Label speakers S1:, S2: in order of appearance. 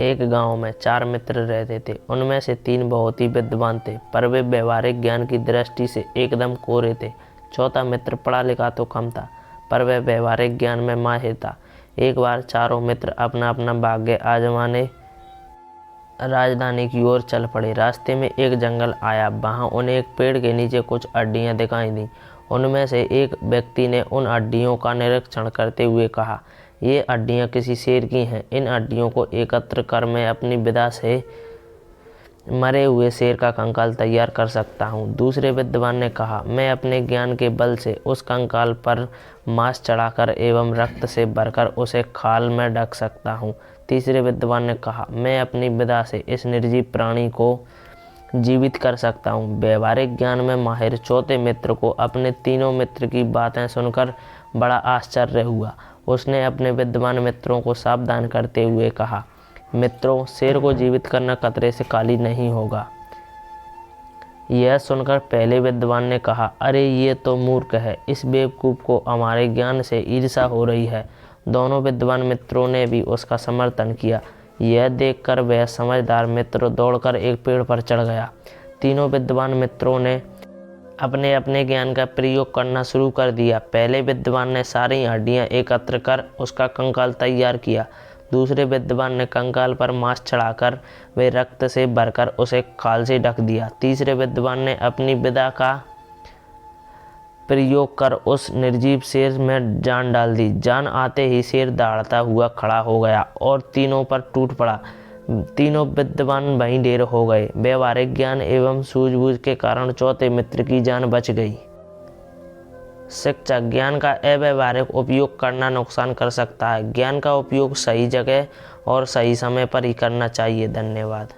S1: एक गांव में 4 मित्र रहते थे। उनमें से 3 बहुत ही विद्वान थे, पर वे व्यवहारिक ज्ञान की दृष्टि से एकदम कोरे थे। चौथा मित्र पढ़ा लिखा तो कम था, पर वह व्यवहारिक ज्ञान में माहिर था। एक बार चारों मित्र अपना अपना भाग्य आजमाने राजधानी की ओर चल पड़े। रास्ते में एक जंगल आया। वहां उन्हें एक पेड़ के नीचे कुछ हड्डियां दिखाई दी। उनमें से एक व्यक्ति ने उन हड्डियों का निरीक्षण करते हुए कहा, ये हड्डियां किसी शेर की हैं। इन हड्डियों को एकत्र कर मैं अपनी विधा से मरे हुए शेर का कंकाल तैयार कर सकता हूँ। दूसरे विद्वान ने कहा, मैं अपने ज्ञान के बल से उस कंकाल पर मांस चढ़ाकर एवं रक्त से भरकर उसे खाल में ढक सकता हूँ। तीसरे विद्वान ने कहा, मैं अपनी विधा से इस निर्जीव प्राणी को जीवित कर सकता हूँ। व्यवहारिक ज्ञान में माहिर चौथे मित्र को अपने तीनों मित्र की बातें सुनकर बड़ा आश्चर्य हुआ। उसने अपने विद्वान मित्रों को सावधान करते हुए कहा, मित्रों, शेर को जीवित करना खतरे से खाली नहीं होगा। यह सुनकर पहले विद्वान ने कहा, अरे ये तो मूर्ख है, इस बेवकूफ़ को हमारे ज्ञान से ईर्ष्या हो रही है। दोनों विद्वान मित्रों ने भी उसका समर्थन किया। यह देखकर वह समझदार मित्र दौड़कर एक पेड़ पर चढ़ गया। तीनों विद्वान मित्रों ने अपने अपने ज्ञान का प्रयोग करना शुरू कर दिया। पहले विद्वान ने सारी हड्डियां एकत्र कर उसका कंकाल तैयार किया। दूसरे विद्वान ने कंकाल पर मांस चढ़ाकर वे रक्त से भरकर उसे खाल से ढक दिया। तीसरे विद्वान ने अपनी विधा का प्रयोग कर उस निर्जीव शेर में जान डाल दी। जान आते ही शेर दहाड़ता हुआ खड़ा हो गया और तीनों पर टूट पड़ा। तीनों विद्वान वहीं ढेर हो गए। व्यवहारिक ज्ञान एवं सूझबूझ के कारण चौथे मित्र की जान बच गई। शिक्षा। ज्ञान का अव्यावहारिक उपयोग करना नुकसान कर सकता है। ज्ञान का उपयोग सही जगह और सही समय पर ही करना चाहिए। धन्यवाद।